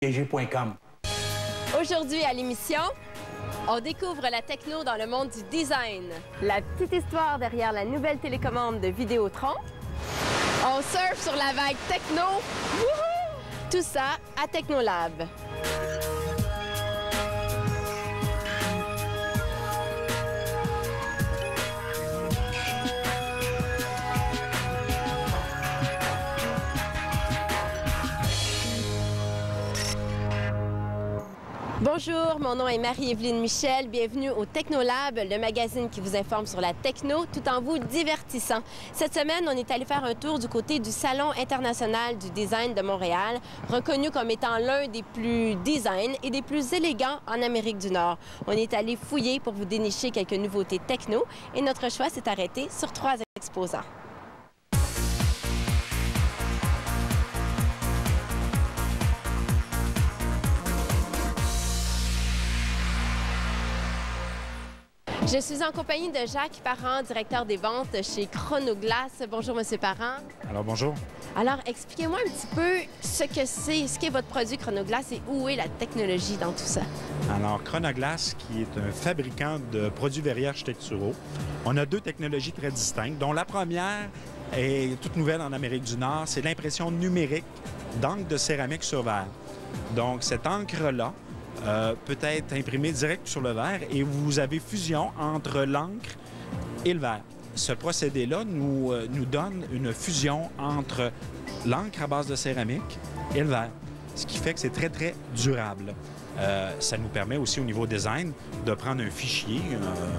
DG.com. Aujourd'hui à l'émission, on découvre la techno dans le monde du design. La petite histoire derrière la nouvelle télécommande de Vidéotron. On surfe sur la vague techno. Wouhou! Tout ça à Technolab. Bonjour, mon nom est Marie-Évelyne Michel. Bienvenue au Technolab, le magazine qui vous informe sur la techno tout en vous divertissant. Cette semaine, on est allé faire un tour du côté du Salon international du design de Montréal, reconnu comme étant l'un des plus design et des plus élégants en Amérique du Nord. On est allé fouiller pour vous dénicher quelques nouveautés techno et notre choix s'est arrêté sur 3 exposants. Je suis en compagnie de Jacques Parent, directeur des ventes chez Chronoglass. Bonjour, Monsieur Parent. Alors, bonjour. Alors, expliquez-moi un petit peu ce qu'est votre produit Chronoglass et où est la technologie dans tout ça. Alors, Chronoglass, qui est un fabricant de produits verriers architecturaux, on a 2 technologies très distinctes, dont la première est toute nouvelle en Amérique du Nord, c'est l'impression numérique d'encre de céramique sur verre. Donc, cette encre-là peut être imprimé direct sur le verre et vous avez fusion entre l'encre et le verre. Ce procédé-là nous donne une fusion entre l'encre à base de céramique et le verre, ce qui fait que c'est très, très durable. Ça nous permet aussi au niveau design de prendre un fichier,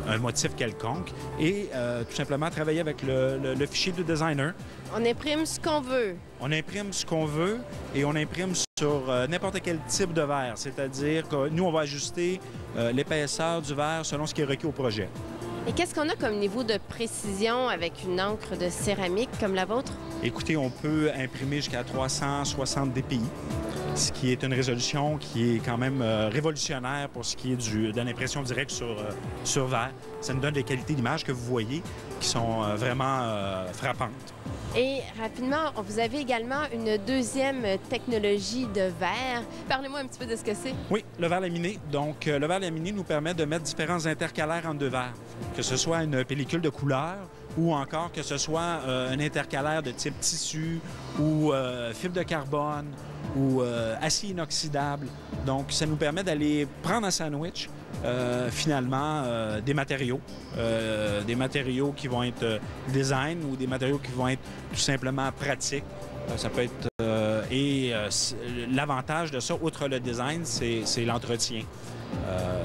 un motif quelconque et tout simplement travailler avec le fichier du designer. On imprime ce qu'on veut. On imprime ce qu'on veut et on imprime sur n'importe quel type de verre, c'est-à-dire que nous, on va ajuster l'épaisseur du verre selon ce qui est requis au projet. Et qu'est-ce qu'on a comme niveau de précision avec une encre de céramique comme la vôtre? Écoutez, on peut imprimer jusqu'à 360 dpi, ce qui est une résolution qui est quand même révolutionnaire pour ce qui est de l'impression directe sur verre. Ça nous donne des qualités d'image que vous voyez qui sont vraiment frappantes. Et rapidement, vous avez également une deuxième technologie de verre. Parlez-moi un petit peu de ce que c'est. Oui, le verre laminé. Donc, le verre laminé nous permet de mettre différents intercalaires entre 2 verres, que ce soit une pellicule de couleur ou encore que ce soit un intercalaire de type tissu ou fibre de carbone ou acier inoxydable. Donc, ça nous permet d'aller prendre un sandwich, finalement, des matériaux qui vont être design ou des matériaux qui vont être tout simplement pratiques. Ça peut être... l'avantage de ça, outre le design, c'est l'entretien.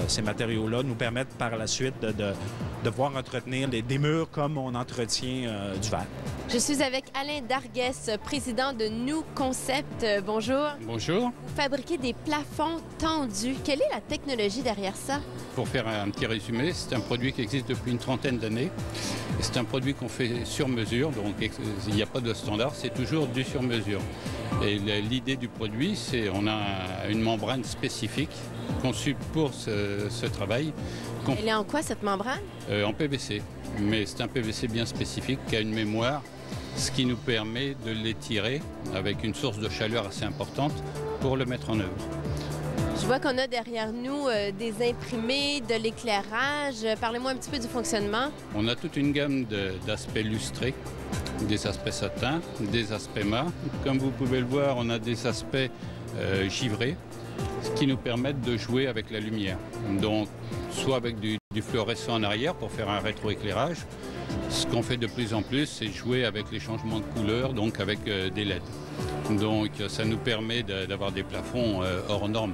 Ces matériaux-là nous permettent par la suite de pouvoir entretenir des murs comme on entretient du verre. Je suis avec Alain Darguès, président de New Concept. Bonjour. Bonjour. Vous fabriquez des plafonds tendus. Quelle est la technologie derrière ça? Pour faire un petit résumé, c'est un produit qui existe depuis une trentaine d'années. C'est un produit qu'on fait sur mesure, donc il n'y a pas de standard, c'est toujours du sur mesure. Et l'idée du produit, c'est qu'on a une membrane spécifique conçue pour ce travail. Elle est en quoi, cette membrane? En PVC, mais c'est un PVC bien spécifique qui a une mémoire, ce qui nous permet de l'étirer avec une source de chaleur assez importante pour le mettre en œuvre. Je vois qu'on a derrière nous des imprimés, de l'éclairage. Parlez-moi un petit peu du fonctionnement. On a toute une gamme d'aspects lustrés, des aspects satin, des aspects mat. Comme vous pouvez le voir, on a des aspects givrés, ce qui nous permettent de jouer avec la lumière. Donc, soit avec du fluorescent en arrière pour faire un rétroéclairage. Ce qu'on fait de plus en plus, c'est jouer avec les changements de couleur, donc avec des LED. Donc, ça nous permet d'avoir des plafonds hors normes.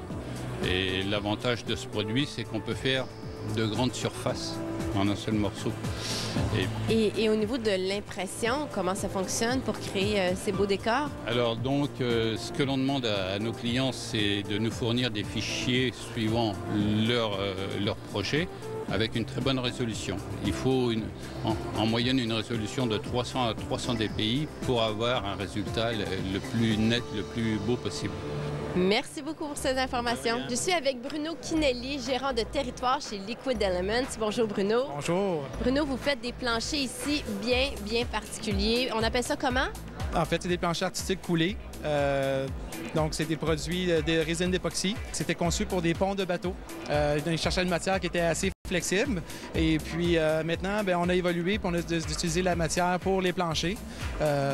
Et l'avantage de ce produit, c'est qu'on peut faire de grandes surfaces en un seul morceau. Et au niveau de l'impression, comment ça fonctionne pour créer ces beaux décors? Alors donc, ce que l'on demande à nos clients, c'est de nous fournir des fichiers suivant leur projet avec une très bonne résolution. Il faut en moyenne une résolution de 300 à 300 dpi pour avoir un résultat le plus net, le plus beau possible. Merci beaucoup pour ces informations. Je suis avec Bruno Kinelli, gérant de territoire chez Liquid Elements. Bonjour Bruno. Bonjour. Bruno, vous faites des planchers ici bien particuliers. On appelle ça comment? En fait, c'est des planchers artistiques coulés. Donc, c'est des produits de résine d'époxy. C'était conçu pour des ponts de bateaux. Ils cherchaient une matière qui était assez flexible. Et puis maintenant, bien, on a évolué et on a d'utiliser la matière pour les planchers.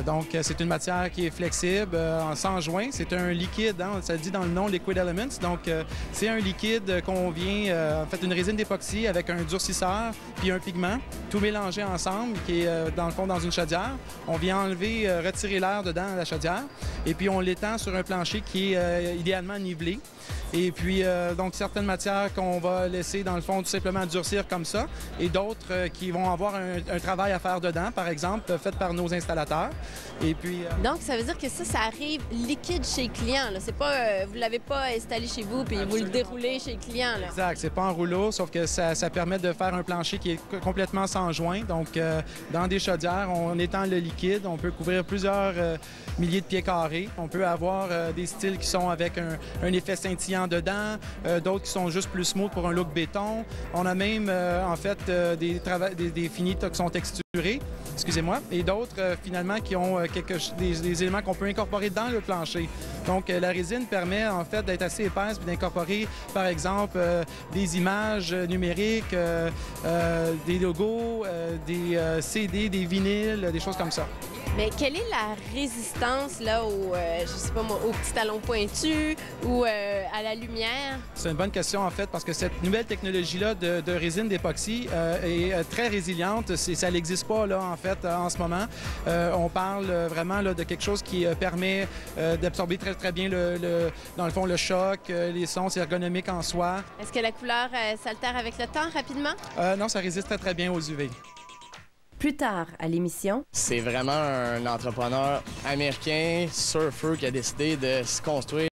Donc, c'est une matière qui est flexible, sans joint. C'est un liquide, hein, ça le dit dans le nom, Liquid Elements. Donc, c'est un liquide qu'on vient, en fait, une résine d'époxy avec un durcisseur puis un pigment, tout mélangé ensemble, qui est dans le fond dans une chaudière. On vient enlever, retirer l'air dedans à la chaudière et puis on l'étend sur un plancher qui est idéalement nivelé. Et puis, donc, certaines matières qu'on va laisser, dans le fond, tout simplement durcir comme ça, et d'autres qui vont avoir un travail à faire dedans, par exemple, fait par nos installateurs. Et puis... Donc, ça veut dire que ça arrive liquide chez le client, là. C'est pas, vous l'avez pas installé chez vous, puis vous le déroulez chez le client, là. Exact. C'est pas en rouleau, sauf que ça permet de faire un plancher qui est complètement sans joint. Donc, dans des chaudières, on étend le liquide, on peut couvrir plusieurs milliers de pieds carrés. On peut avoir des styles qui sont avec un effet scintillant dedans, d'autres qui sont juste plus smooth pour un look béton. On a même, en fait, des finis qui sont texturés, excusez-moi, et d'autres, finalement, qui ont des éléments qu'on peut incorporer dans le plancher. Donc, la résine permet, en fait, d'être assez épaisse et d'incorporer, par exemple, des images numériques, des logos, des CD, des vinyles, des choses comme ça. Mais quelle est la résistance là je sais pas moi, aux petits talons pointus ou à la lumière? C'est une bonne question en fait parce que cette nouvelle technologie-là de résine d'époxy est très résiliente. Ça n'existe pas là en fait en ce moment. On parle vraiment là, de quelque chose qui permet d'absorber très très bien dans le fond le choc, les sons, c'est ergonomique en soi. Est-ce que la couleur s'altère avec le temps rapidement? Non, ça résiste très très bien aux UV. Plus tard à l'émission. C'est vraiment un entrepreneur américain, surfeur, qui a décidé de se construire